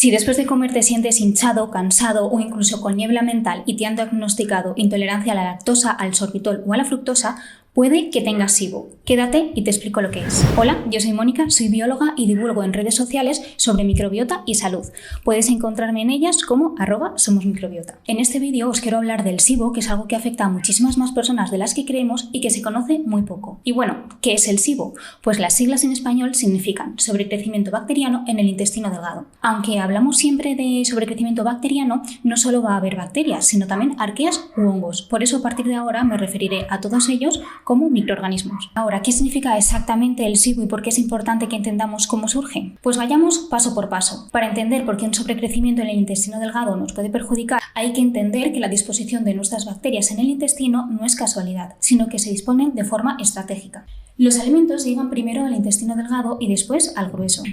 Si después de comer te sientes hinchado, cansado o incluso con niebla mental y te han diagnosticado intolerancia a la lactosa, al sorbitol o a la fructosa, puede que tengas SIBO. Quédate y te explico lo que es. Hola, yo soy Mónica, soy bióloga y divulgo en redes sociales sobre microbiota y salud. Puedes encontrarme en ellas como @somosmicrobiota. En este vídeo os quiero hablar del SIBO, que es algo que afecta a muchísimas más personas de las que creemos y que se conoce muy poco. Y bueno, ¿qué es el SIBO? Pues las siglas en español significan sobrecrecimiento bacteriano en el intestino delgado. Aunque hablamos siempre de sobrecrecimiento bacteriano, no solo va a haber bacterias, sino también arqueas u hongos. Por eso a partir de ahora me referiré a todos ellos como microorganismos. Ahora, ¿qué significa exactamente el SIBO y por qué es importante que entendamos cómo surge? Pues vayamos paso por paso. Para entender por qué un sobrecrecimiento en el intestino delgado nos puede perjudicar, hay que entender que la disposición de nuestras bacterias en el intestino no es casualidad, sino que se disponen de forma estratégica. Los alimentos llegan primero al intestino delgado y después al grueso.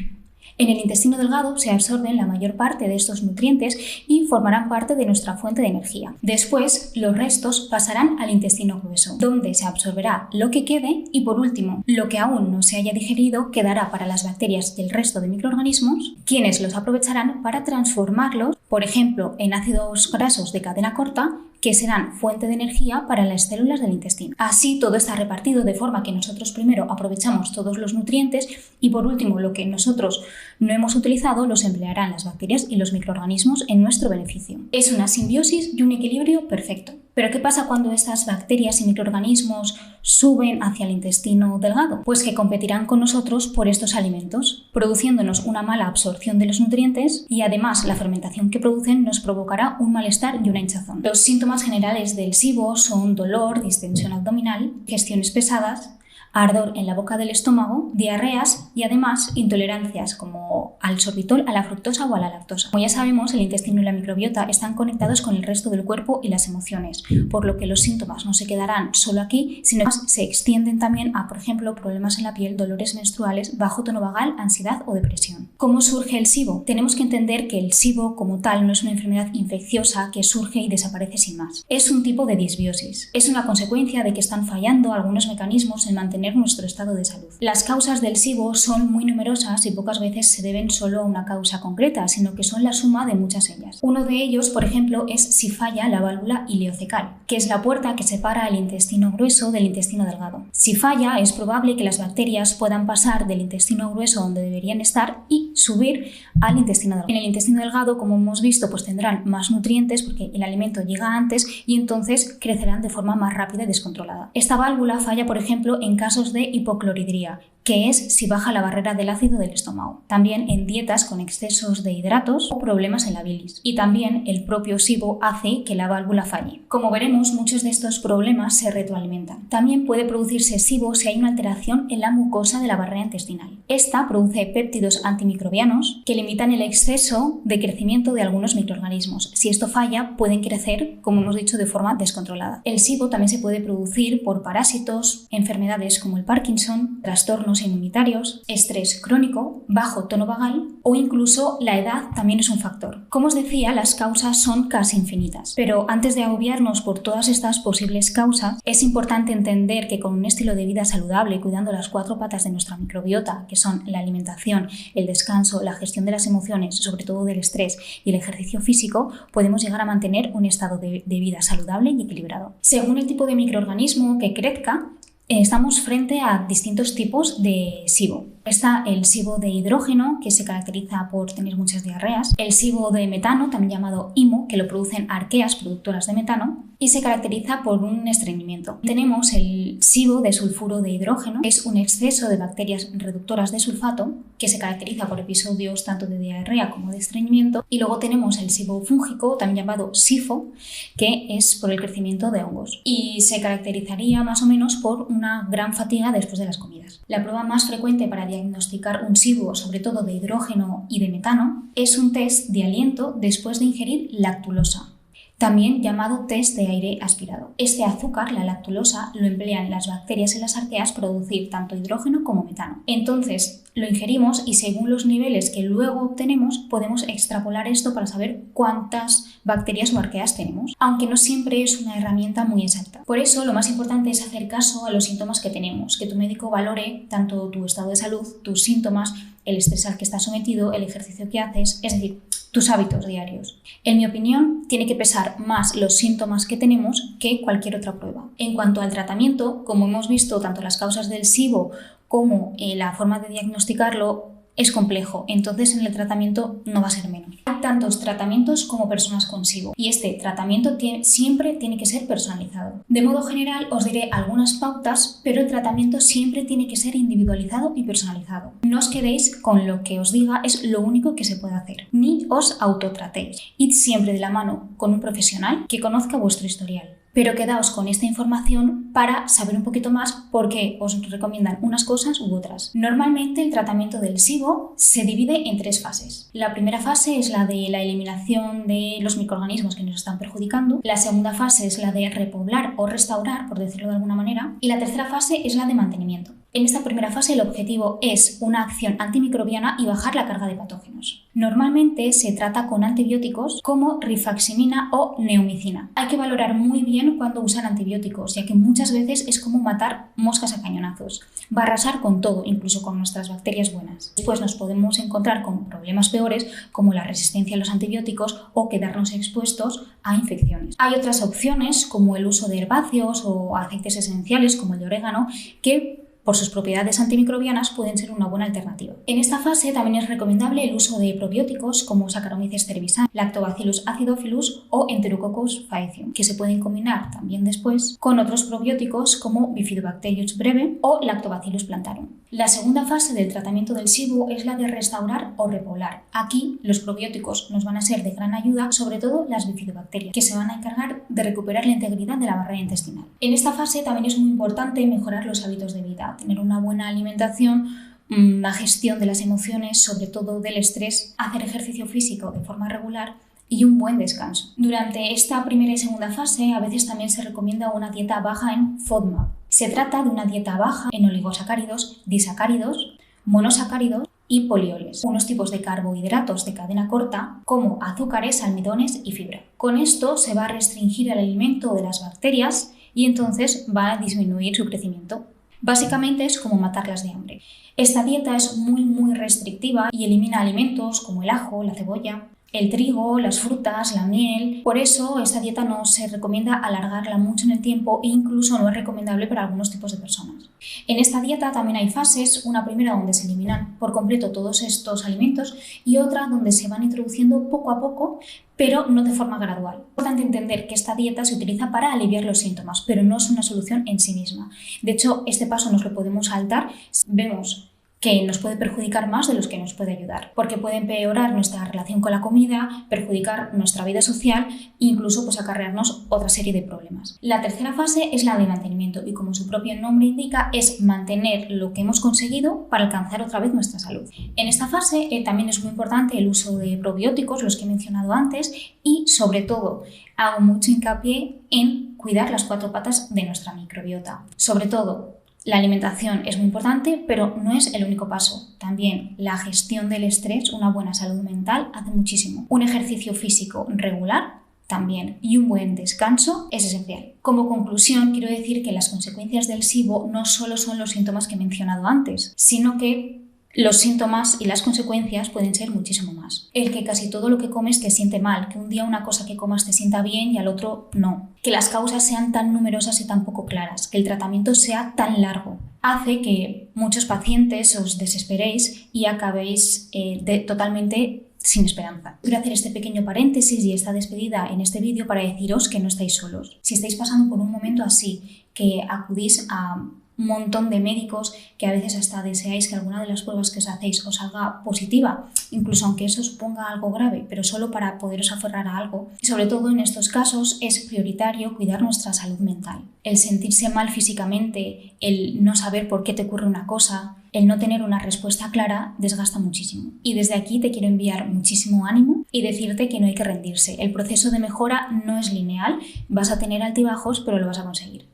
En el intestino delgado se absorben la mayor parte de estos nutrientes y formarán parte de nuestra fuente de energía. Después, los restos pasarán al intestino grueso, donde se absorberá lo que quede y, por último, lo que aún no se haya digerido quedará para las bacterias y el resto de microorganismos, quienes los aprovecharán para transformarlos, por ejemplo, en ácidos grasos de cadena corta, que serán fuente de energía para las células del intestino. Así todo está repartido de forma que nosotros primero aprovechamos todos los nutrientes y por último lo que nosotros no hemos utilizado los emplearán las bacterias y los microorganismos en nuestro beneficio. Es una simbiosis y un equilibrio perfecto. ¿Pero qué pasa cuando estas bacterias y microorganismos suben hacia el intestino delgado? Pues que competirán con nosotros por estos alimentos, produciéndonos una mala absorción de los nutrientes y además la fermentación que producen nos provocará un malestar y una hinchazón. Los síntomas generales del SIBO son dolor, distensión abdominal, gestiones pesadas, ardor en la boca del estómago, diarreas y además intolerancias como al sorbitol, a la fructosa o a la lactosa. Como ya sabemos, el intestino y la microbiota están conectados con el resto del cuerpo y las emociones, por lo que los síntomas no se quedarán solo aquí, sino que se extienden también a, por ejemplo, problemas en la piel, dolores menstruales, bajo tono vagal, ansiedad o depresión. ¿Cómo surge el SIBO? Tenemos que entender que el SIBO como tal no es una enfermedad infecciosa que surge y desaparece sin más. Es un tipo de disbiosis. Es una consecuencia de que están fallando algunos mecanismos en mantener nuestro estado de salud. Las causas del SIBO son muy numerosas y pocas veces se deben solo a una causa concreta, sino que son la suma de muchas ellas. Uno de ellos, por ejemplo, es si falla la válvula ileocecal, que es la puerta que separa el intestino grueso del intestino delgado. Si falla, es probable que las bacterias puedan pasar del intestino grueso donde deberían estar y subir al intestino delgado. En el intestino delgado, como hemos visto, pues tendrán más nutrientes porque el alimento llega antes y entonces crecerán de forma más rápida y descontrolada. Esta válvula falla, por ejemplo, en casos de hipocloridría, que es si baja la barrera del ácido del estómago. También en dietas con excesos de hidratos o problemas en la bilis. Y también el propio SIBO hace que la válvula falle. Como veremos, muchos de estos problemas se retroalimentan. También puede producirse SIBO si hay una alteración en la mucosa de la barrera intestinal. Esta produce péptidos antimicrobianos que limitan el exceso de crecimiento de algunos microorganismos. Si esto falla, pueden crecer, como hemos dicho, de forma descontrolada. El SIBO también se puede producir por parásitos, enfermedades como el Parkinson, trastornos inmunitarios, estrés crónico, bajo tono vagal o incluso la edad también es un factor. Como os decía, las causas son casi infinitas, pero antes de agobiarnos por todas estas posibles causas, es importante entender que con un estilo de vida saludable, cuidando las 4 patas de nuestra microbiota, que son la alimentación, el descanso, la gestión de las emociones, sobre todo del estrés y el ejercicio físico, podemos llegar a mantener un estado de vida saludable y equilibrado. Según el tipo de microorganismo que crezca, estamos frente a distintos tipos de SIBO. Está el SIBO de hidrógeno, que se caracteriza por tener muchas diarreas, el SIBO de metano, también llamado IMO, que lo producen arqueas productoras de metano, y se caracteriza por un estreñimiento. Tenemos el SIBO de sulfuro de hidrógeno, que es un exceso de bacterias reductoras de sulfato, que se caracteriza por episodios tanto de diarrea como de estreñimiento, y luego tenemos el SIBO fúngico, también llamado SIFO, que es por el crecimiento de hongos, y se caracterizaría más o menos por una gran fatiga después de las comidas. La prueba más frecuente para diagnosticar un SIBO, sobre todo de hidrógeno y de metano, es un test de aliento después de ingerir lactulosa, también llamado test de aire aspirado. Este azúcar, la lactulosa, lo emplean las bacterias en las arqueas para producir tanto hidrógeno como metano. Entonces lo ingerimos y según los niveles que luego obtenemos podemos extrapolar esto para saber cuántas bacterias o arqueas tenemos, aunque no siempre es una herramienta muy exacta. Por eso lo más importante es hacer caso a los síntomas que tenemos, que tu médico valore tanto tu estado de salud, tus síntomas, el estrés al que estás sometido, el ejercicio que haces, es decir, tus hábitos diarios. En mi opinión, tiene que pesar más los síntomas que tenemos que cualquier otra prueba. En cuanto al tratamiento, como hemos visto, tanto las causas del SIBO como la forma de diagnosticarlo es complejo, entonces en el tratamiento no va a ser menos. Hay tantos tratamientos como personas con SIBO y este tratamiento siempre tiene que ser personalizado. De modo general os diré algunas pautas, pero el tratamiento siempre tiene que ser individualizado y personalizado. No os quedéis con lo que os diga es lo único que se puede hacer, ni os autotratéis. Id siempre de la mano con un profesional que conozca vuestro historial. Pero quedaos con esta información para saber un poquito más por qué os recomiendan unas cosas u otras. Normalmente el tratamiento del SIBO se divide en 3 fases. La primera fase es la de la eliminación de los microorganismos que nos están perjudicando. La segunda fase es la de repoblar o restaurar, por decirlo de alguna manera. Y la tercera fase es la de mantenimiento. En esta primera fase el objetivo es una acción antimicrobiana y bajar la carga de patógenos. Normalmente se trata con antibióticos como rifaximina o neomicina. Hay que valorar muy bien cuando usan antibióticos, ya que muchas veces es como matar moscas a cañonazos. Va a arrasar con todo, incluso con nuestras bacterias buenas. Después nos podemos encontrar con problemas peores como la resistencia a los antibióticos o quedarnos expuestos a infecciones. Hay otras opciones como el uso de herbáceos o aceites esenciales como el de orégano que por sus propiedades antimicrobianas pueden ser una buena alternativa. En esta fase también es recomendable el uso de probióticos como Saccharomyces cerevisiae, Lactobacillus acidophilus o Enterococcus faecium, que se pueden combinar también después con otros probióticos como Bifidobacterius breve o Lactobacillus plantarum. La segunda fase del tratamiento del SIBO es la de restaurar o repoblar. Aquí los probióticos nos van a ser de gran ayuda, sobre todo las bifidobacterias, que se van a encargar de recuperar la integridad de la barrera intestinal. En esta fase también es muy importante mejorar los hábitos de vida, tener una buena alimentación, la gestión de las emociones, sobre todo del estrés, hacer ejercicio físico de forma regular y un buen descanso. Durante esta primera y segunda fase a veces también se recomienda una dieta baja en FODMAP. Se trata de una dieta baja en oligosacáridos, disacáridos, monosacáridos y polioles, unos tipos de carbohidratos de cadena corta como azúcares, almidones y fibra. Con esto se va a restringir el alimento de las bacterias y entonces va a disminuir su crecimiento. Básicamente es como matarlas de hambre. Esta dieta es muy restrictiva y elimina alimentos como el ajo, la cebolla, el trigo, las frutas, la miel. Por eso esta dieta no se recomienda alargarla mucho en el tiempo e incluso no es recomendable para algunos tipos de personas. En esta dieta también hay fases, una primera donde se eliminan por completo todos estos alimentos y otra donde se van introduciendo poco a poco, pero no de forma gradual. Es importante entender que esta dieta se utiliza para aliviar los síntomas, pero no es una solución en sí misma. De hecho, este paso nos lo podemos saltar si vemos que nos puede perjudicar más de los que nos puede ayudar, porque puede empeorar nuestra relación con la comida, perjudicar nuestra vida social e incluso acarrearnos otra serie de problemas. La tercera fase es la de mantenimiento y, como su propio nombre indica, es mantener lo que hemos conseguido para alcanzar otra vez nuestra salud. En esta fase también es muy importante el uso de probióticos, los que he mencionado antes, y sobre todo hago mucho hincapié en cuidar las 4 patas de nuestra microbiota. Sobre todo, la alimentación es muy importante, pero no es el único paso. También la gestión del estrés, una buena salud mental, hace muchísimo. Un ejercicio físico regular también y un buen descanso es esencial. Como conclusión, quiero decir que las consecuencias del SIBO no solo son los síntomas que he mencionado antes, sino que los síntomas y las consecuencias pueden ser muchísimo más. El que casi todo lo que comes te siente mal, que un día una cosa que comas te sienta bien y al otro no. Que las causas sean tan numerosas y tan poco claras, que el tratamiento sea tan largo, hace que muchos pacientes os desesperéis y acabéis totalmente sin esperanza. Quiero hacer este pequeño paréntesis y esta despedida en este vídeo para deciros que no estáis solos. Si estáis pasando por un momento así, que acudís a un montón de médicos, que a veces hasta deseáis que alguna de las pruebas que os hacéis os salga positiva, incluso aunque eso suponga algo grave, pero solo para poderos aferrar a algo. Y sobre todo en estos casos es prioritario cuidar nuestra salud mental. El sentirse mal físicamente, el no saber por qué te ocurre una cosa, el no tener una respuesta clara desgasta muchísimo. Y desde aquí te quiero enviar muchísimo ánimo y decirte que no hay que rendirse. El proceso de mejora no es lineal, vas a tener altibajos, pero lo vas a conseguir.